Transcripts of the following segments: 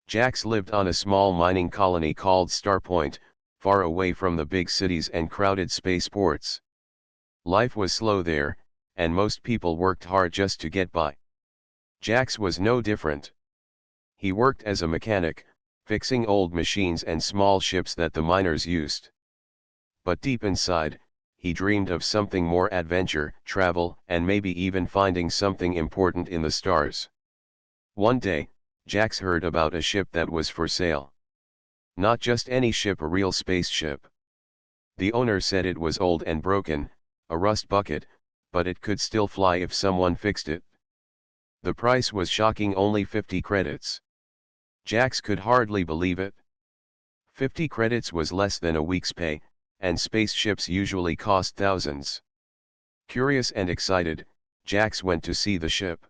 Jax lived on a small mining colony called Starpoint, far away from the big cities and crowded spaceports. Life was slow there, and most people worked hard just to get by. Jax was no different. He worked as a mechanic, fixing old machines and small ships that the miners used. But deep inside, he dreamed of something more: adventure, travel, and maybe even finding something important in the stars. One day, Jax heard about a ship that was for sale. Not just any ship, a real spaceship. The owner said it was old and broken, a rust bucket, but it could still fly if someone fixed it. The price was shocking: only 50 credits. Jax could hardly believe it. 50 credits was less than a week's pay, and spaceships usually cost thousands. Curious and excited, Jax went to see the ship.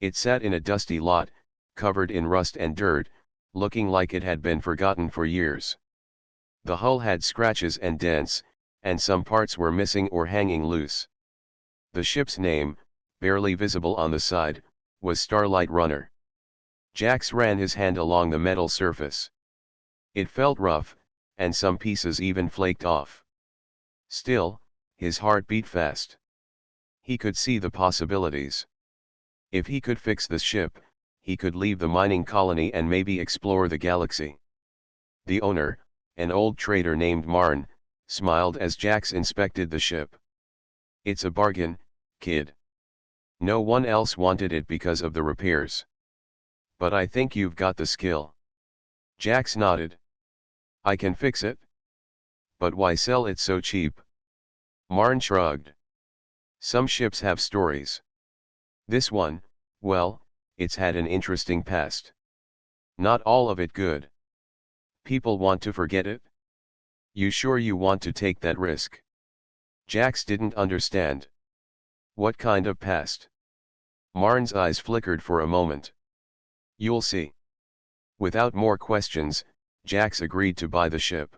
It sat in a dusty lot, covered in rust and dirt, looking like it had been forgotten for years. The hull had scratches and dents, and some parts were missing or hanging loose. The ship's name, barely visible on the side, was Starlight Runner. Jax ran his hand along the metal surface. It felt rough, and some pieces even flaked off. Still, his heart beat fast. He could see the possibilities. If he could fix the ship, he could leave the mining colony and maybe explore the galaxy. The owner, an old trader named Marn, smiled as Jax inspected the ship. "It's a bargain, kid. No one else wanted it because of the repairs. But I think you've got the skill." Jax nodded. "I can fix it. But why sell it so cheap?" Marn shrugged. "Some ships have stories. This one, well, it's had an interesting past. Not all of it good. People want to forget it. You sure you want to take that risk?" Jax didn't understand. "What kind of past?" Marn's eyes flickered for a moment. "You'll see." Without more questions, Jax agreed to buy the ship.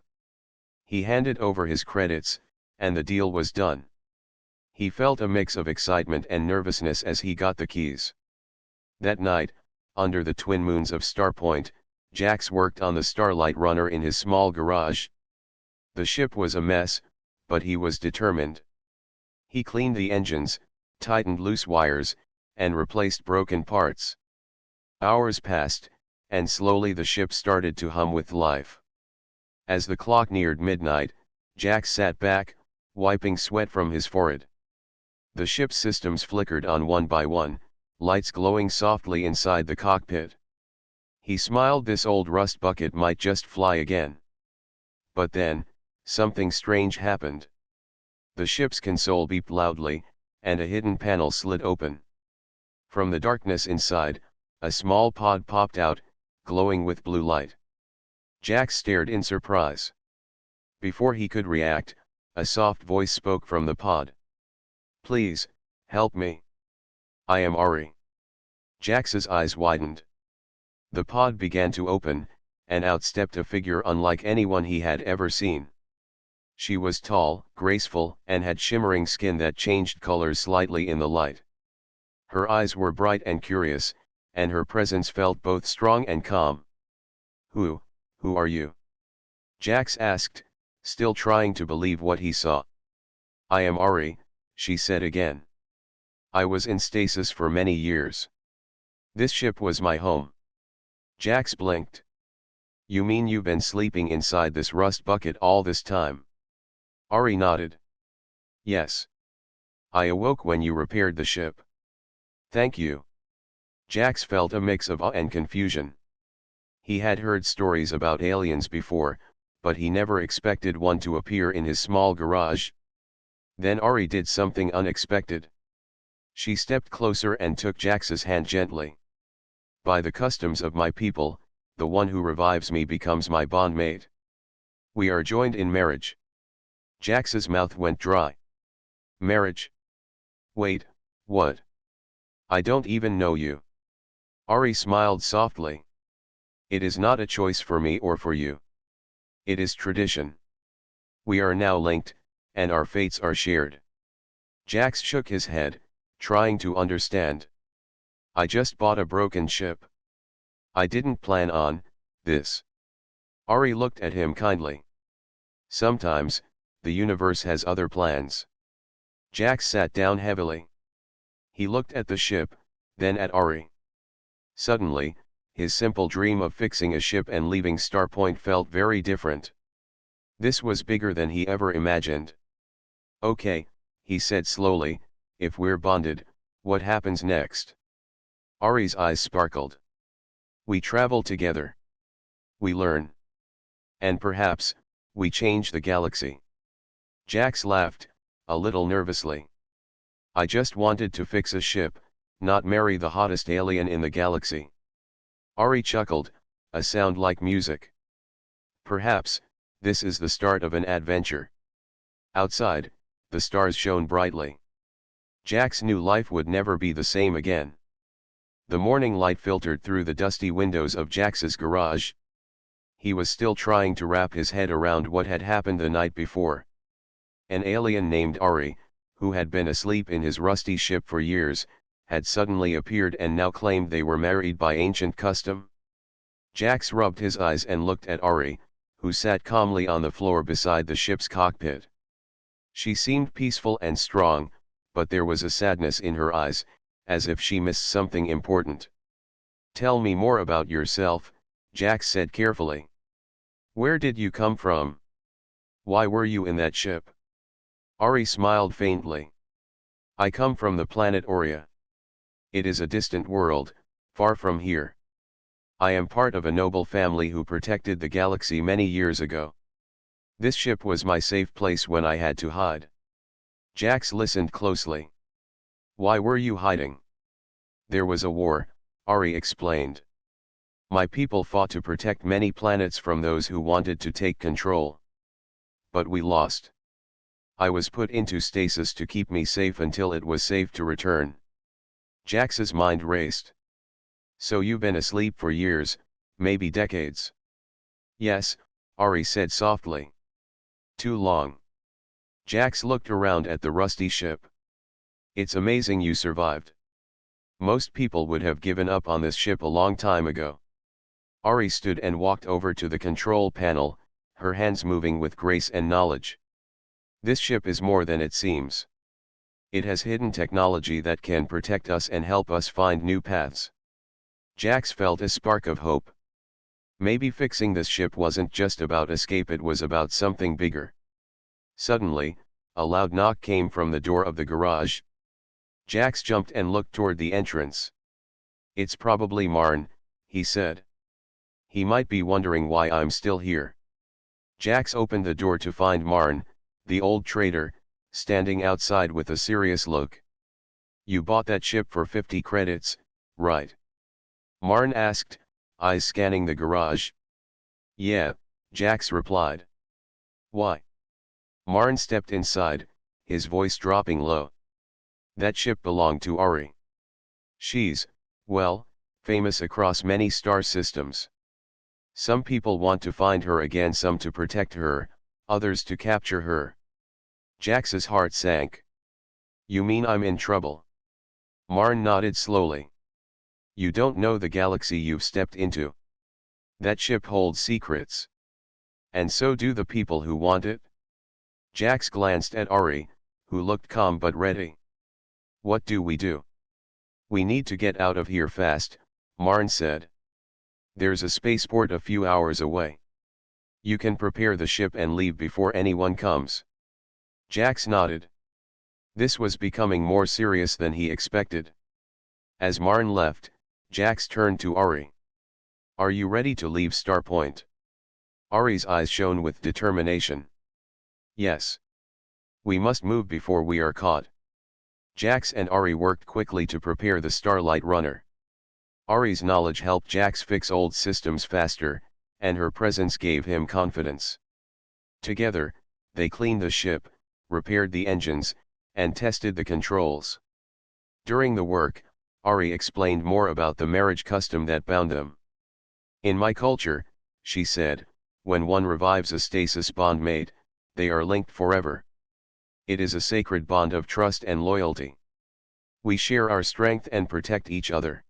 He handed over his credits, and the deal was done. He felt a mix of excitement and nervousness as he got the keys. That night, under the twin moons of Starpoint, Jax worked on the Starlight Runner in his small garage. The ship was a mess, but he was determined. He cleaned the engines, tightened loose wires, and replaced broken parts. Hours passed, and slowly the ship started to hum with life. As the clock neared midnight, Jax sat back, wiping sweat from his forehead. The ship's systems flickered on one by one, lights glowing softly inside the cockpit. He smiled. This old rust bucket might just fly again. But then, something strange happened. The ship's console beeped loudly, and a hidden panel slid open. From the darkness inside, a small pod popped out, glowing with blue light. Jax stared in surprise. Before he could react, a soft voice spoke from the pod. "Please, help me. I am Ari." Jax's eyes widened. The pod began to open, and out stepped a figure unlike anyone he had ever seen. She was tall, graceful, and had shimmering skin that changed colors slightly in the light. Her eyes were bright and curious, and her presence felt both strong and calm. Who are you?" Jax asked, still trying to believe what he saw. "I am Ari," she said again. "I was in stasis for many years. This ship was my home." Jax blinked. "You mean you've been sleeping inside this rust bucket all this time?" Ari nodded. "Yes. I awoke when you repaired the ship." "Thank you." Jax felt a mix of awe and confusion. He had heard stories about aliens before, but he never expected one to appear in his small garage. Then Ari did something unexpected. She stepped closer and took Jax's hand gently. "By the customs of my people, the one who revives me becomes my bondmate. We are joined in marriage." Jax's mouth went dry. "Marriage? Wait, what? I don't even know you." Ari smiled softly. "It is not a choice for me or for you. It is tradition. We are now linked, and our fates are shared." Jax shook his head, trying to understand. "I just bought a broken ship. I didn't plan on this. Ari looked at him kindly. Sometimes, the universe has other plans. Jax sat down heavily. He looked at the ship, then at Ari. Suddenly, his simple dream of fixing a ship and leaving Starpoint felt very different. This was bigger than he ever imagined. Okay, he said slowly, if we're bonded, what happens next? Ari's eyes sparkled. We travel together. We learn. And perhaps, we change the galaxy. Jax laughed, a little nervously. I just wanted to fix a ship, not marry the hottest alien in the galaxy. Ari chuckled, a sound like music. Perhaps, this is the start of an adventure. Outside, the stars shone brightly. Jax knew life would never be the same again. The morning light filtered through the dusty windows of Jax's garage. He was still trying to wrap his head around what had happened the night before. An alien named Ari, who had been asleep in his rusty ship for years, had suddenly appeared and now claimed they were married by ancient custom. Jax rubbed his eyes and looked at Ari, who sat calmly on the floor beside the ship's cockpit. She seemed peaceful and strong, but there was a sadness in her eyes, as if she missed something important. Tell me more about yourself, Jax said carefully. Where did you come from? Why were you in that ship? Ari smiled faintly. I come from the planet Aurea. It is a distant world, far from here. I am part of a noble family who protected the galaxy many years ago. This ship was my safe place when I had to hide. Jax listened closely. Why were you hiding? There was a war, Ari explained. My people fought to protect many planets from those who wanted to take control. But we lost. I was put into stasis to keep me safe until it was safe to return. Jax's mind raced. So you've been asleep for years, maybe decades. Yes, Ari said softly. Too long. Jax looked around at the rusty ship. It's amazing you survived. Most people would have given up on this ship a long time ago. Ari stood and walked over to the control panel, her hands moving with grace and knowledge. This ship is more than it seems. It has hidden technology that can protect us and help us find new paths. Jax felt a spark of hope. Maybe fixing this ship wasn't just about escape, it was about something bigger. Suddenly, a loud knock came from the door of the garage. Jax jumped and looked toward the entrance. It's probably Marn, he said. He might be wondering why I'm still here. Jax opened the door to find Marn, the old trader, standing outside with a serious look. You bought that ship for 50 credits, right? Marn asked, eyes scanning the garage. Yeah, Jax replied. Why? Marn stepped inside, his voice dropping low. That ship belonged to Ari. She's, well, famous across many star systems. Some people want to find her again, some to protect her, others to capture her. Jax's heart sank. You mean I'm in trouble? Marn nodded slowly. You don't know the galaxy you've stepped into. That ship holds secrets. And so do the people who want it. Jax glanced at Ari, who looked calm but ready. What do we do? We need to get out of here fast, Marn said. There's a spaceport a few hours away. You can prepare the ship and leave before anyone comes. Jax nodded. This was becoming more serious than he expected. As Marn left, Jax turned to Ari. Are you ready to leave Starpoint? Ari's eyes shone with determination. Yes. We must move before we are caught. Jax and Ari worked quickly to prepare the Starlight Runner. Ari's knowledge helped Jax fix old systems faster, and her presence gave him confidence. Together, they cleaned the ship, repaired the engines, and tested the controls. During the work, Ari explained more about the marriage custom that bound them. In my culture, she said, when one revives a stasis bond mate, they are linked forever. It is a sacred bond of trust and loyalty. We share our strength and protect each other.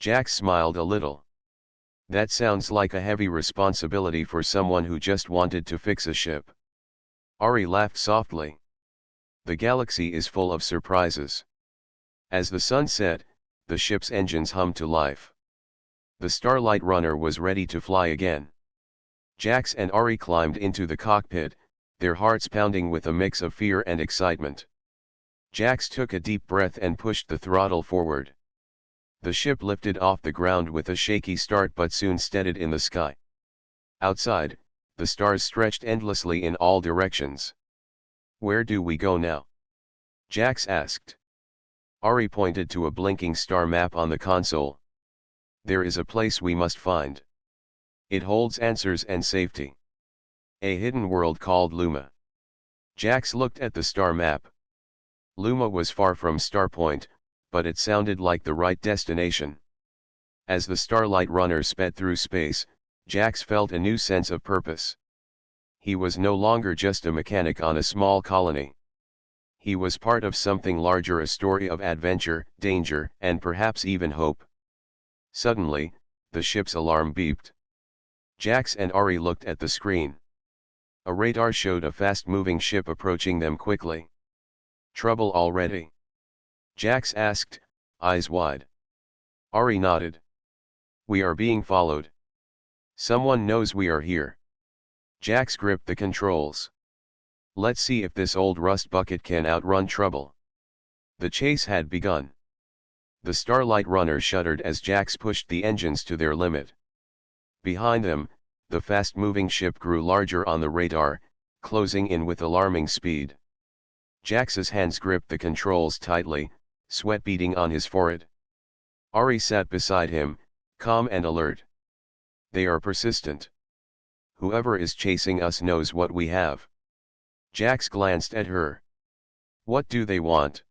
Jax smiled a little. That sounds like a heavy responsibility for someone who just wanted to fix a ship. Ari laughed softly. The galaxy is full of surprises. As the sun set, the ship's engines hummed to life. The Starlight Runner was ready to fly again. Jax and Ari climbed into the cockpit, their hearts pounding with a mix of fear and excitement. Jax took a deep breath and pushed the throttle forward. The ship lifted off the ground with a shaky start but soon steadied in the sky. Outside, the stars stretched endlessly in all directions. "Where do we go now?" Jax asked. Ari pointed to a blinking star map on the console. "There is a place we must find. It holds answers and safety. A hidden world called Luma." Jax looked at the star map. Luma was far from Starpoint, but it sounded like the right destination. As the Starlight Runner sped through space, Jax felt a new sense of purpose. He was no longer just a mechanic on a small colony. He was part of something larger, a story of adventure, danger, and perhaps even hope. Suddenly, the ship's alarm beeped. Jax and Ari looked at the screen. A radar showed a fast-moving ship approaching them quickly. "Trouble already?" Jax asked, eyes wide. Ari nodded. "We are being followed. Someone knows we are here." Jax gripped the controls. "Let's see if this old Rustbucket can outrun trouble." The chase had begun. The Starlight Runner shuddered as Jax pushed the engines to their limit. Behind them, the fast-moving ship grew larger on the radar, closing in with alarming speed. Jax's hands gripped the controls tightly, sweat beading on his forehead. Ari sat beside him, calm and alert. "They are persistent. Whoever is chasing us knows what we have." Jax glanced at her. "What do they want?"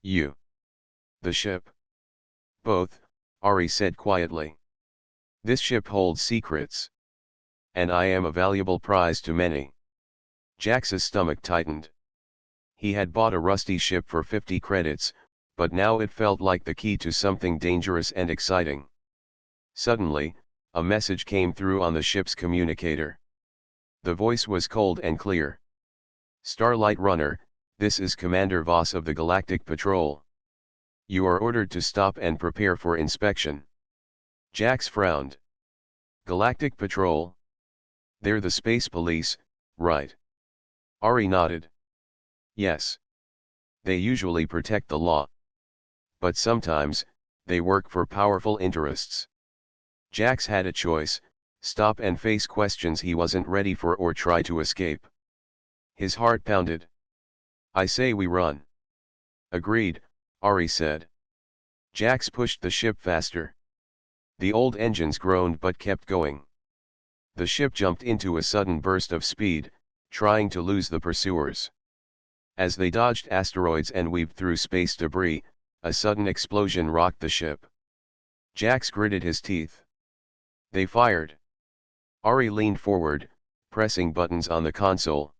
"You." "The ship?" "Both," Ari said quietly. "This ship holds secrets. And I am a valuable prize to many." Jax's stomach tightened. He had bought a rusty ship for 50 credits, but now it felt like the key to something dangerous and exciting. Suddenly, a message came through on the ship's communicator. The voice was cold and clear. "Starlight Runner, this is Commander Voss of the Galactic Patrol. You are ordered to stop and prepare for inspection." Jax frowned. "Galactic Patrol? They're the space police, right?" Ari nodded. "Yes. They usually protect the law. But sometimes, they work for powerful interests." Jax had a choice: stop and face questions he wasn't ready for or try to escape. His heart pounded. "I say we run." "Agreed," Ari said. Jax pushed the ship faster. The old engines groaned but kept going. The ship jumped into a sudden burst of speed, trying to lose the pursuers. As they dodged asteroids and weaved through space debris, a sudden explosion rocked the ship. Jax gritted his teeth. "They fired." Ari leaned forward, pressing buttons on the console.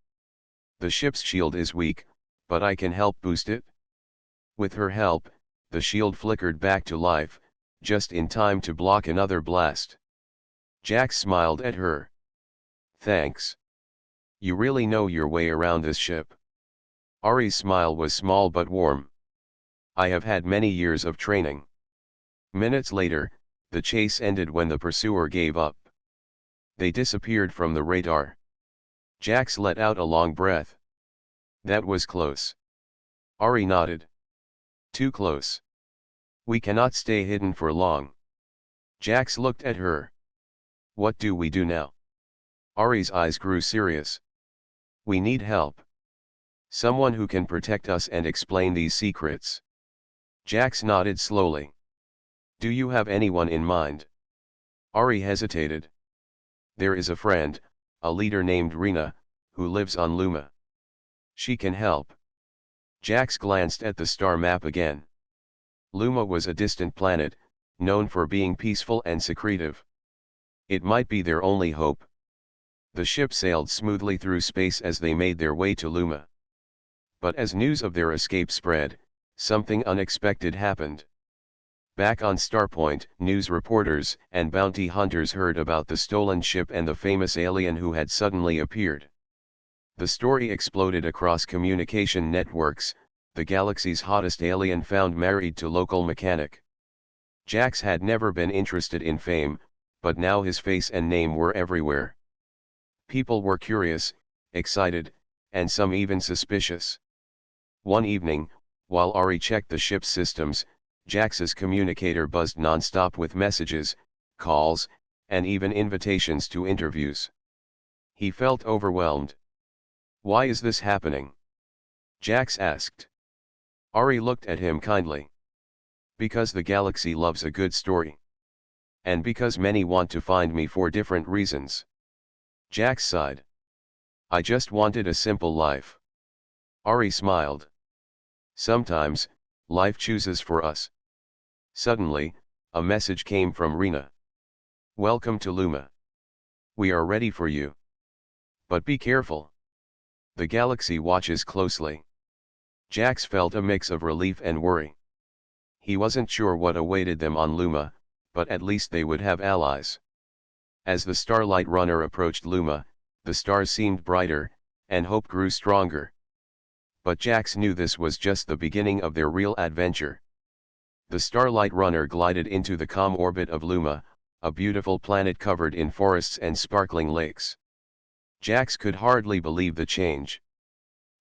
"The ship's shield is weak, but I can help boost it." With her help, the shield flickered back to life, just in time to block another blast. Jax smiled at her. "Thanks. You really know your way around this ship." Ari's smile was small but warm. "I have had many years of training." Minutes later, the chase ended when the pursuer gave up. They disappeared from the radar. Jax let out a long breath. "That was close." Ari nodded. "Too close. We cannot stay hidden for long." Jax looked at her. "What do we do now?" Ari's eyes grew serious. "We need help. Someone who can protect us and explain these secrets." Jax nodded slowly. "Do you have anyone in mind?" Ari hesitated. "There is a friend, a leader named Rena, who lives on Luma. She can help." Jax glanced at the star map again. Luma was a distant planet, known for being peaceful and secretive. It might be their only hope. The ship sailed smoothly through space as they made their way to Luma. But as news of their escape spread, something unexpected happened. Back on Starpoint, news reporters and bounty hunters heard about the stolen ship and the famous alien who had suddenly appeared. The story exploded across communication networks: the galaxy's hottest alien found married to local mechanic. Jax had never been interested in fame, but now his face and name were everywhere. People were curious, excited, and some even suspicious. One evening, while Ari checked the ship's systems, Jax's communicator buzzed non-stop with messages, calls, and even invitations to interviews. He felt overwhelmed. "Why is this happening?" Jax asked. Ari looked at him kindly. "Because the galaxy loves a good story. And because many want to find me for different reasons." Jax sighed. "I just wanted a simple life." Ari smiled. "Sometimes, life chooses for us." Suddenly, a message came from Rena. "Welcome to Luma. We are ready for you. But be careful. The galaxy watches closely." Jax felt a mix of relief and worry. He wasn't sure what awaited them on Luma, but at least they would have allies. As the Starlight Runner approached Luma, the stars seemed brighter, and hope grew stronger. But Jax knew this was just the beginning of their real adventure. The Starlight Runner glided into the calm orbit of Luma, a beautiful planet covered in forests and sparkling lakes. Jax could hardly believe the change.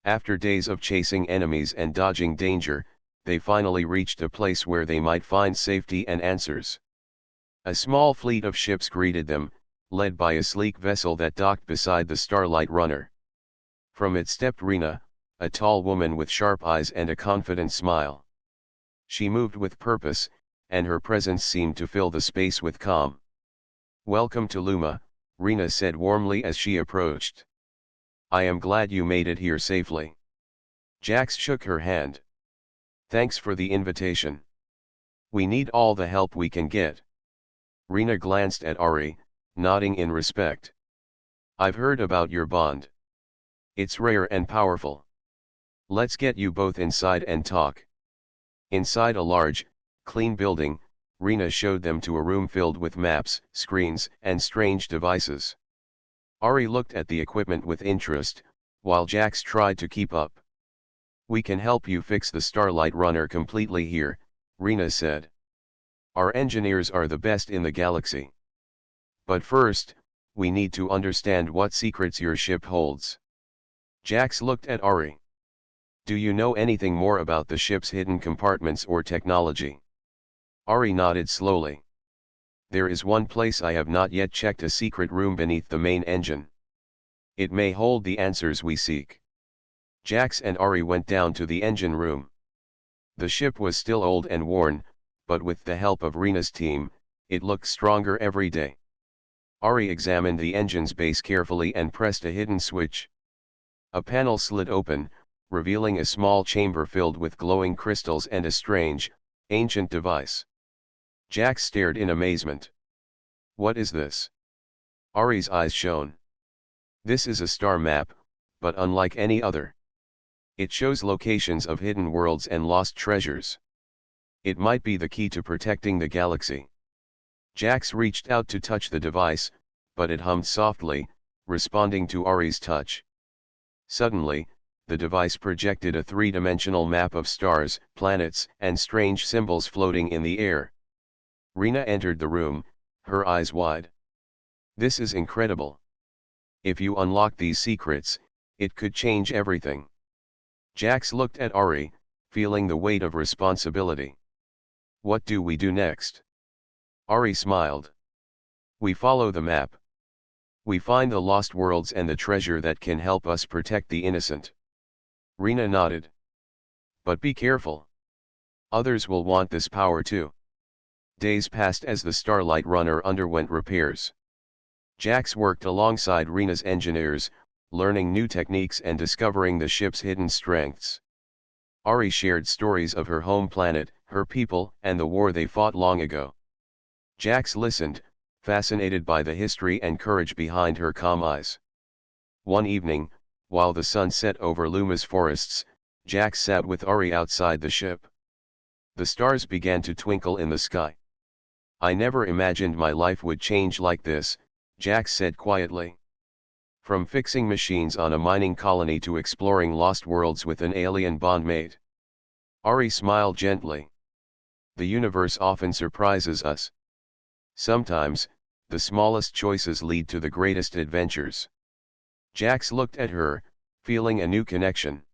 After days of chasing enemies and dodging danger, they finally reached a place where they might find safety and answers. A small fleet of ships greeted them, led by a sleek vessel that docked beside the Starlight Runner. From it stepped Rena, a tall woman with sharp eyes and a confident smile. She moved with purpose, and her presence seemed to fill the space with calm. "Welcome to Luma," Rena said warmly as she approached. "I am glad you made it here safely." Jax shook her hand. "Thanks for the invitation. We need all the help we can get." Rena glanced at Ari, nodding in respect. "I've heard about your bond. It's rare and powerful. Let's get you both inside and talk." Inside a large, clean building, Rena showed them to a room filled with maps, screens, and strange devices. Ari looked at the equipment with interest, while Jax tried to keep up. "We can help you fix the Starlight Runner completely here," Rena said. "Our engineers are the best in the galaxy. But first, we need to understand what secrets your ship holds." Jax looked at Ari. "Do you know anything more about the ship's hidden compartments or technology?" Ari nodded slowly. "There is one place I have not yet checked: a secret room beneath the main engine. It may hold the answers we seek." Jax and Ari went down to the engine room. The ship was still old and worn, but with the help of Rena's team, it looked stronger every day. Ari examined the engine's base carefully and pressed a hidden switch. A panel slid open, revealing a small chamber filled with glowing crystals and a strange, ancient device. Jax stared in amazement. "What is this?" Ari's eyes shone. "This is a star map, but unlike any other. It shows locations of hidden worlds and lost treasures. It might be the key to protecting the galaxy." Jax reached out to touch the device, but it hummed softly, responding to Ari's touch. Suddenly, the device projected a three-dimensional map of stars, planets, and strange symbols floating in the air. Rena entered the room, her eyes wide. "This is incredible. If you unlock these secrets, it could change everything." Jax looked at Ari, feeling the weight of responsibility. "What do we do next?" Ari smiled. "We follow the map. We find the lost worlds and the treasure that can help us protect the innocent." Rena nodded. "But be careful. Others will want this power too." Days passed as the Starlight Runner underwent repairs. Jax worked alongside Rena's engineers, learning new techniques and discovering the ship's hidden strengths. Ari shared stories of her home planet, her people, and the war they fought long ago. Jax listened, fascinated by the history and courage behind her calm eyes. One evening, while the sun set over Luma's forests, Jax sat with Ari outside the ship. The stars began to twinkle in the sky. "I never imagined my life would change like this," Jax said quietly. "From fixing machines on a mining colony to exploring lost worlds with an alien bondmate." Ari smiled gently. "The universe often surprises us. Sometimes, the smallest choices lead to the greatest adventures." Jax looked at her, feeling a new connection.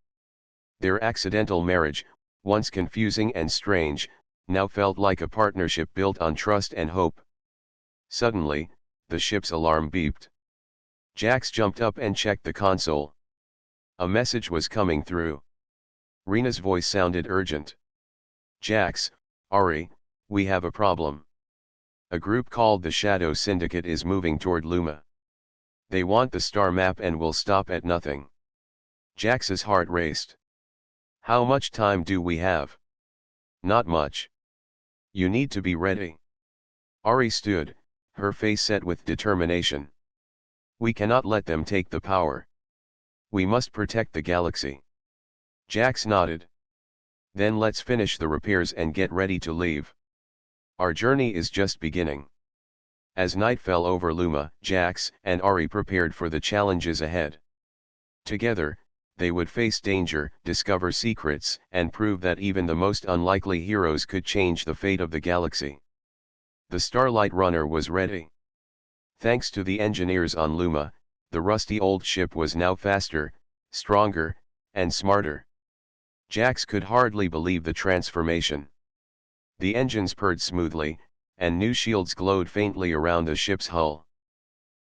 Their accidental marriage, once confusing and strange, now felt like a partnership built on trust and hope. Suddenly, the ship's alarm beeped. Jax jumped up and checked the console. A message was coming through. Rena's voice sounded urgent. "Jax, Ari, we have a problem. A group called the Shadow Syndicate is moving toward Luma. They want the star map and will stop at nothing." Jax's heart raced. "How much time do we have?" "Not much. You need to be ready." Ari stood, her face set with determination. "We cannot let them take the power. We must protect the galaxy." Jax nodded. "Then let's finish the repairs and get ready to leave. Our journey is just beginning." As night fell over Luma, Jax and Ari prepared for the challenges ahead. Together, they would face danger, discover secrets, and prove that even the most unlikely heroes could change the fate of the galaxy. The Starlight Runner was ready. Thanks to the engineers on Luma, the rusty old ship was now faster, stronger, and smarter. Jax could hardly believe the transformation. The engines purred smoothly, and new shields glowed faintly around the ship's hull.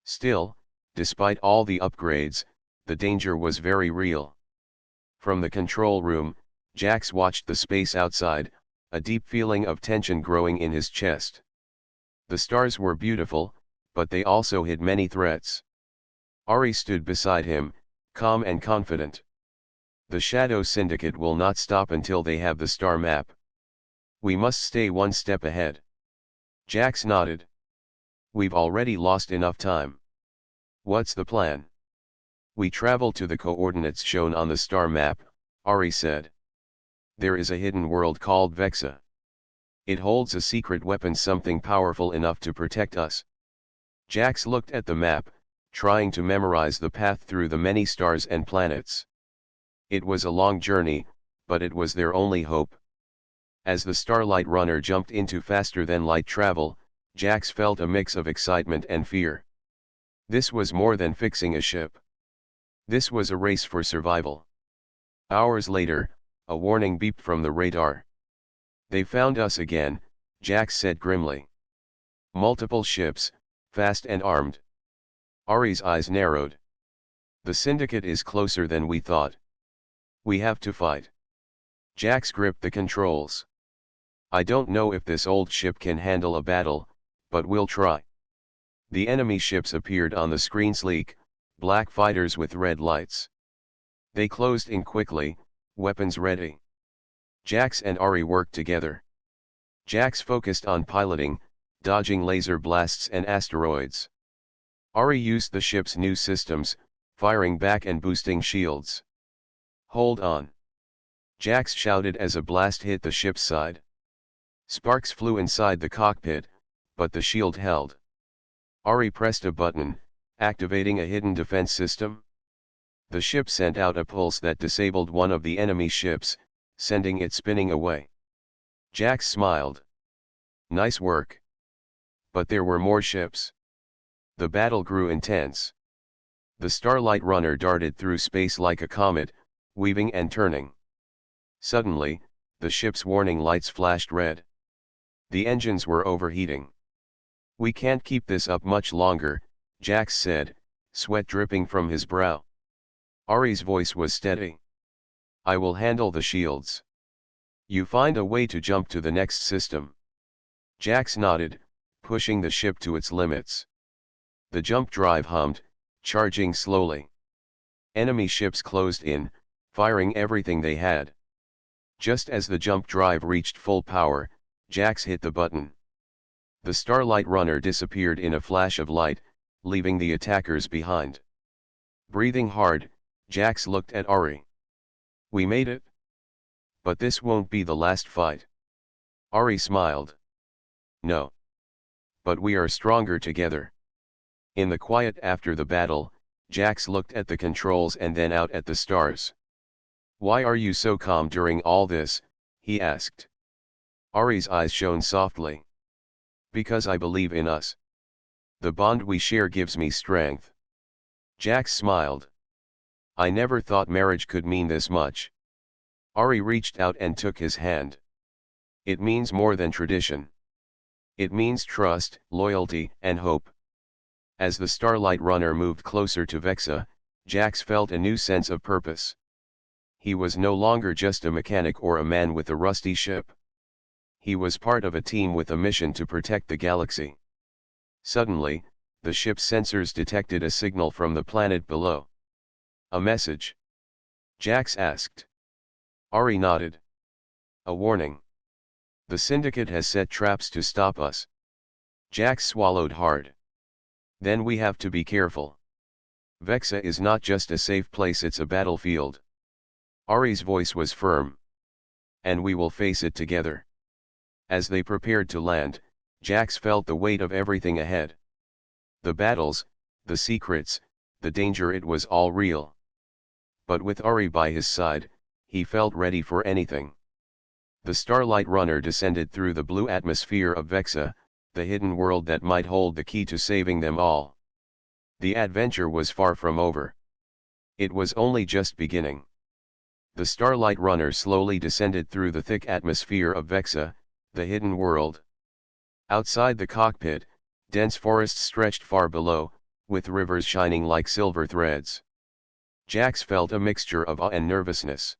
Still, despite all the upgrades, the danger was very real. From the control room, Jax watched the space outside, a deep feeling of tension growing in his chest. The stars were beautiful, but they also hid many threats. Ari stood beside him, calm and confident. "The Shadow Syndicate will not stop until they have the star map. We must stay one step ahead." Jax nodded. "We've already lost enough time." "What's the plan?" "We travel to the coordinates shown on the star map," Ari said. "There is a hidden world called Vexa. It holds a secret weapon, something powerful enough to protect us." Jax looked at the map, trying to memorize the path through the many stars and planets. It was a long journey, but it was their only hope. As the Starlight Runner jumped into faster-than-light travel, Jax felt a mix of excitement and fear. This was more than fixing a ship. This was a race for survival. Hours later, a warning beeped from the radar. "They found us again," Jax said grimly. "Multiple ships, fast and armed." Ari's eyes narrowed. "The Syndicate is closer than we thought. We have to fight." Jax gripped the controls. "I don't know if this old ship can handle a battle, but we'll try." The enemy ships appeared on the screen, sleek, black fighters with red lights. They closed in quickly, weapons ready. Jax and Ari worked together. Jax focused on piloting, dodging laser blasts and asteroids. Ari used the ship's new systems, firing back and boosting shields. "Hold on!" Jax shouted as a blast hit the ship's side. Sparks flew inside the cockpit, but the shield held. Ari pressed a button, activating a hidden defense system. The ship sent out a pulse that disabled one of the enemy ships, sending it spinning away. Jax smiled. "Nice work." But there were more ships. The battle grew intense. The Starlight Runner darted through space like a comet, weaving and turning. Suddenly, the ship's warning lights flashed red. The engines were overheating. "We can't keep this up much longer," Jax said, sweat dripping from his brow. Ari's voice was steady. "I will handle the shields. You find a way to jump to the next system." Jax nodded, pushing the ship to its limits. The jump drive hummed, charging slowly. Enemy ships closed in, firing everything they had. Just as the jump drive reached full power, Jax hit the button. The Starlight Runner disappeared in a flash of light, leaving the attackers behind. Breathing hard, Jax looked at Ari. "We made it. But this won't be the last fight." Ari smiled. No. But we are stronger together. In the quiet after the battle, Jax looked at the controls and then out at the stars. Why are you so calm during all this? He asked. Ari's eyes shone softly. Because I believe in us. The bond we share gives me strength. Jax smiled. I never thought marriage could mean this much. Ari reached out and took his hand. It means more than tradition. It means trust, loyalty, and hope. As the Starlight Runner moved closer to Vexa, Jax felt a new sense of purpose. He was no longer just a mechanic or a man with a rusty ship. He was part of a team with a mission to protect the galaxy. Suddenly, the ship's sensors detected a signal from the planet below. A message? Jax asked. Ari nodded. A warning. The Syndicate has set traps to stop us. Jax swallowed hard. Then we have to be careful. Vexa is not just a safe place, it's a battlefield. Ari's voice was firm. And we will face it together. As they prepared to land, Jax felt the weight of everything ahead. The battles, the secrets, the danger, it was all real. But with Ari by his side, he felt ready for anything. The Starlight Runner descended through the blue atmosphere of Vexa, the hidden world that might hold the key to saving them all. The adventure was far from over. It was only just beginning. The Starlight Runner slowly descended through the thick atmosphere of Vexa, the hidden world. Outside the cockpit, dense forests stretched far below, with rivers shining like silver threads. Jax felt a mixture of awe and nervousness.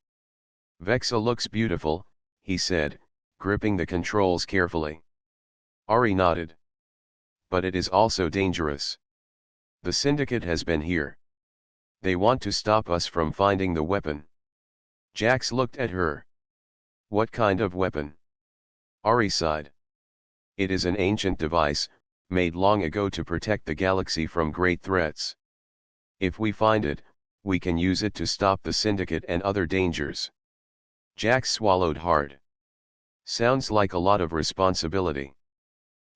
Vexa looks beautiful, he said, gripping the controls carefully. Ari nodded. But it is also dangerous. The Syndicate has been here. They want to stop us from finding the weapon. Jax looked at her. What kind of weapon? Ari sighed. It is an ancient device, made long ago to protect the galaxy from great threats. If we find it, we can use it to stop the Syndicate and other dangers. Jax swallowed hard. Sounds like a lot of responsibility.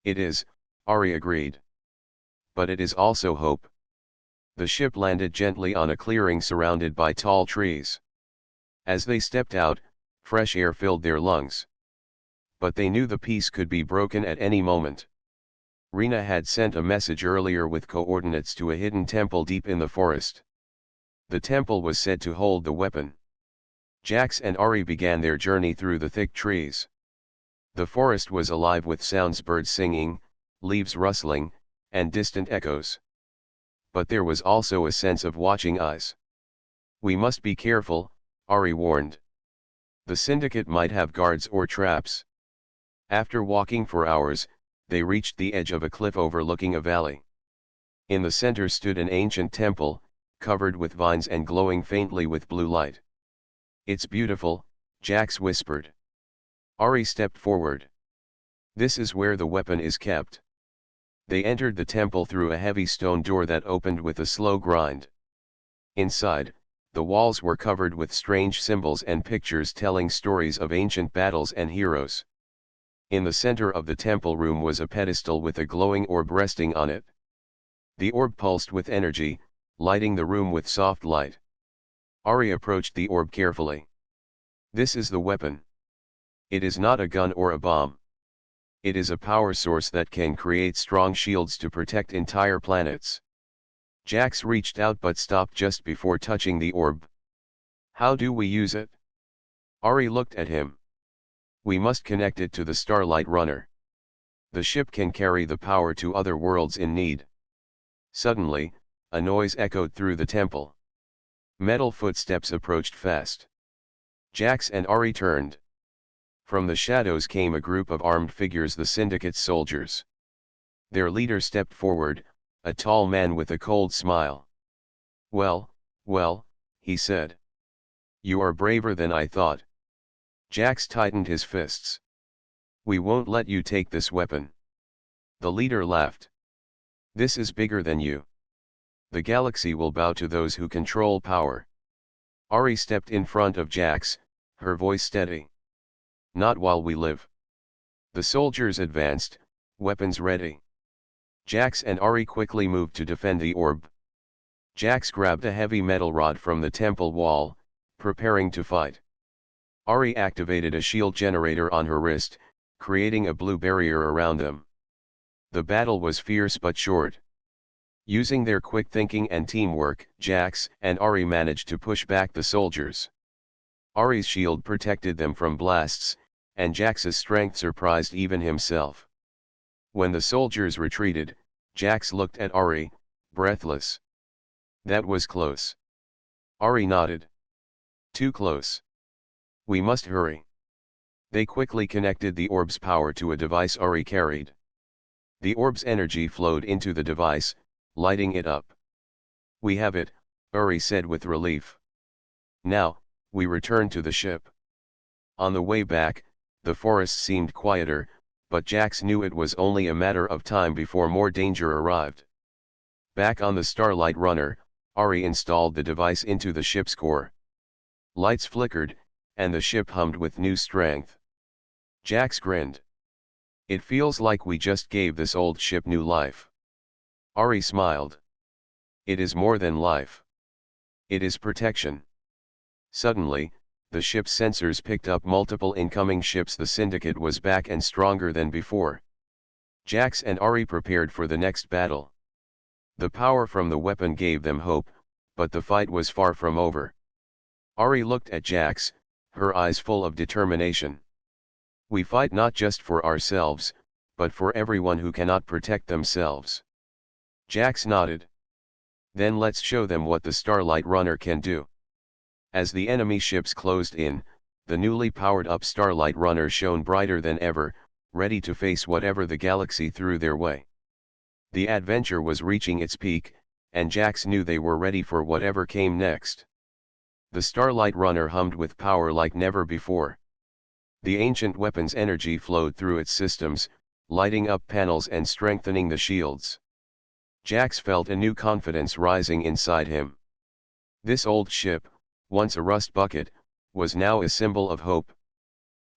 It is, Ari agreed. But it is also hope. The ship landed gently on a clearing surrounded by tall trees. As they stepped out, fresh air filled their lungs. But they knew the peace could be broken at any moment. Rena had sent a message earlier with coordinates to a hidden temple deep in the forest. The temple was said to hold the weapon. Jax and Ari began their journey through the thick trees. The forest was alive with sounds, birds singing, leaves rustling, and distant echoes. But there was also a sense of watching eyes. We must be careful, Ari warned. The Syndicate might have guards or traps. After walking for hours, they reached the edge of a cliff overlooking a valley. In the center stood an ancient temple, covered with vines and glowing faintly with blue light. It's beautiful, Jax whispered. Ari stepped forward. This is where the weapon is kept. They entered the temple through a heavy stone door that opened with a slow grind. Inside, the walls were covered with strange symbols and pictures telling stories of ancient battles and heroes. In the center of the temple room was a pedestal with a glowing orb resting on it. The orb pulsed with energy, lighting the room with soft light. Ari approached the orb carefully. This is the weapon. It is not a gun or a bomb. It is a power source that can create strong shields to protect entire planets. Jax reached out but stopped just before touching the orb. How do we use it? Ari looked at him. We must connect it to the Starlight Runner. The ship can carry the power to other worlds in need. Suddenly, a noise echoed through the temple. Metal footsteps approached fast. Jax and Ari turned. From the shadows came a group of armed figures, the Syndicate's soldiers. Their leader stepped forward, a tall man with a cold smile. Well, he said. You are braver than I thought. Jax tightened his fists. We won't let you take this weapon. The leader laughed. This is bigger than you. The galaxy will bow to those who control power. Ari stepped in front of Jax, her voice steady. Not while we live. The soldiers advanced, weapons ready. Jax and Ari quickly moved to defend the orb. Jax grabbed a heavy metal rod from the temple wall, preparing to fight. Ari activated a shield generator on her wrist, creating a blue barrier around them. The battle was fierce but short. Using their quick thinking and teamwork, Jax and Ari managed to push back the soldiers. Ari's shield protected them from blasts, and Jax's strength surprised even himself. When the soldiers retreated, Jax looked at Ari, breathless. That was close. Ari nodded. Too close. We must hurry. They quickly connected the orb's power to a device Ari carried. The orb's energy flowed into the device, lighting it up. We have it, Ari said with relief. Now, we return to the ship. On the way back, the forest seemed quieter, but Jax knew it was only a matter of time before more danger arrived. Back on the Starlight Runner, Ari installed the device into the ship's core. Lights flickered, and the ship hummed with new strength. Jax grinned. It feels like we just gave this old ship new life. Ari smiled. It is more than life. It is protection. Suddenly, the ship's sensors picked up multiple incoming ships. The Syndicate was back and stronger than before. Jax and Ari prepared for the next battle. The power from the weapon gave them hope, but the fight was far from over. Ari looked at Jax, her eyes full of determination. We fight not just for ourselves, but for everyone who cannot protect themselves. Jax nodded. Then let's show them what the Starlight Runner can do. As the enemy ships closed in, the newly powered-up Starlight Runner shone brighter than ever, ready to face whatever the galaxy threw their way. The adventure was reaching its peak, and Jax knew they were ready for whatever came next. The Starlight Runner hummed with power like never before. The ancient weapon's energy flowed through its systems, lighting up panels and strengthening the shields. Jax felt a new confidence rising inside him. This old ship, once a Rustbucket, was now a symbol of hope.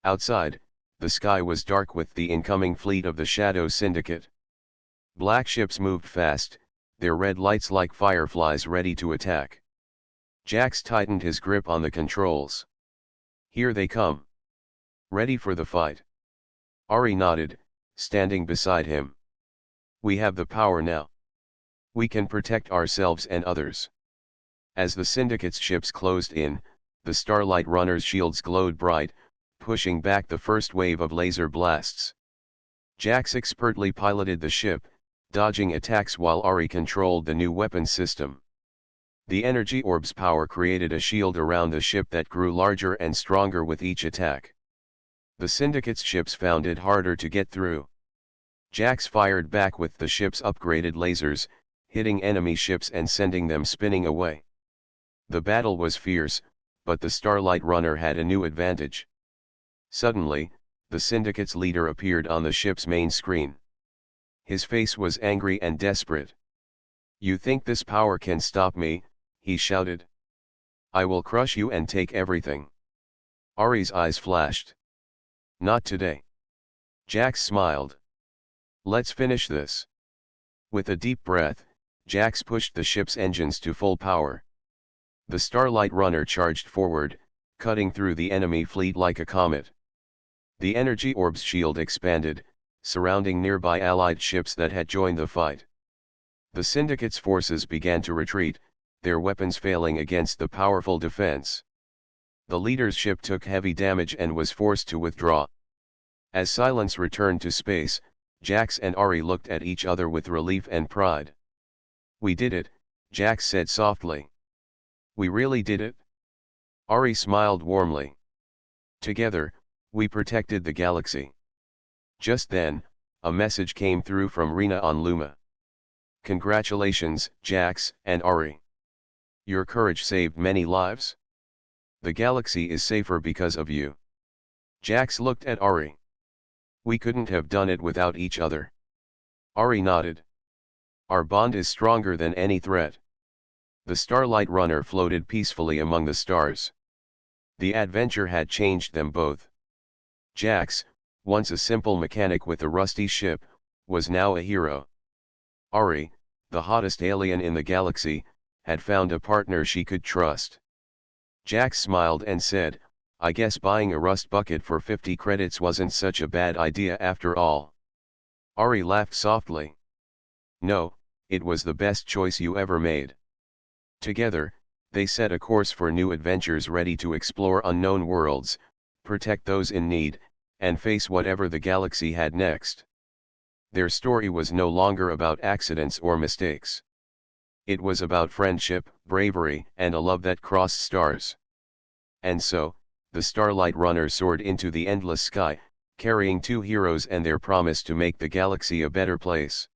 Outside, the sky was dark with the incoming fleet of the Shadow Syndicate. Black ships moved fast, their red lights like fireflies ready to attack. Jax tightened his grip on the controls. Here they come. Ready for the fight. Ari nodded, standing beside him. We have the power now. We can protect ourselves and others. As the Syndicate's ships closed in, the Starlight Runner's shields glowed bright, pushing back the first wave of laser blasts. Jax expertly piloted the ship, dodging attacks while Ari controlled the new weapon system. The energy orb's power created a shield around the ship that grew larger and stronger with each attack. The Syndicate's ships found it harder to get through. Jax fired back with the ship's upgraded lasers, hitting enemy ships and sending them spinning away. The battle was fierce, but the Starlight Runner had a new advantage. Suddenly, the Syndicate's leader appeared on the ship's main screen. His face was angry and desperate. You think this power can stop me? He shouted. I will crush you and take everything. Ari's eyes flashed. Not today. Jax smiled. Let's finish this. With a deep breath, Jax pushed the ship's engines to full power. The Starlight Runner charged forward, cutting through the enemy fleet like a comet. The energy orb's shield expanded, surrounding nearby allied ships that had joined the fight. The Syndicate's forces began to retreat, their weapons failing against the powerful defense. The leader's ship took heavy damage and was forced to withdraw. As silence returned to space, Jax and Ari looked at each other with relief and pride. We did it, Jax said softly. We really did it? Ari smiled warmly. Together, we protected the galaxy. Just then, a message came through from Rena on Luma. Congratulations, Jax and Ari. Your courage saved many lives. The galaxy is safer because of you. Jax looked at Ari. We couldn't have done it without each other. Ari nodded. Our bond is stronger than any threat. The Starlight Runner floated peacefully among the stars. The adventure had changed them both. Jax, once a simple mechanic with a rusty ship, was now a hero. Ari, the hottest alien in the galaxy, had found a partner she could trust. Jax smiled and said, "I guess buying a Rustbucket for 50 credits wasn't such a bad idea after all." Ari laughed softly. "No, it was the best choice you ever made." Together, they set a course for new adventures, ready to explore unknown worlds, protect those in need, and face whatever the galaxy had next. Their story was no longer about accidents or mistakes. It was about friendship, bravery, and a love that crossed stars. And so, the Starlight Runner soared into the endless sky, carrying two heroes and their promise to make the galaxy a better place.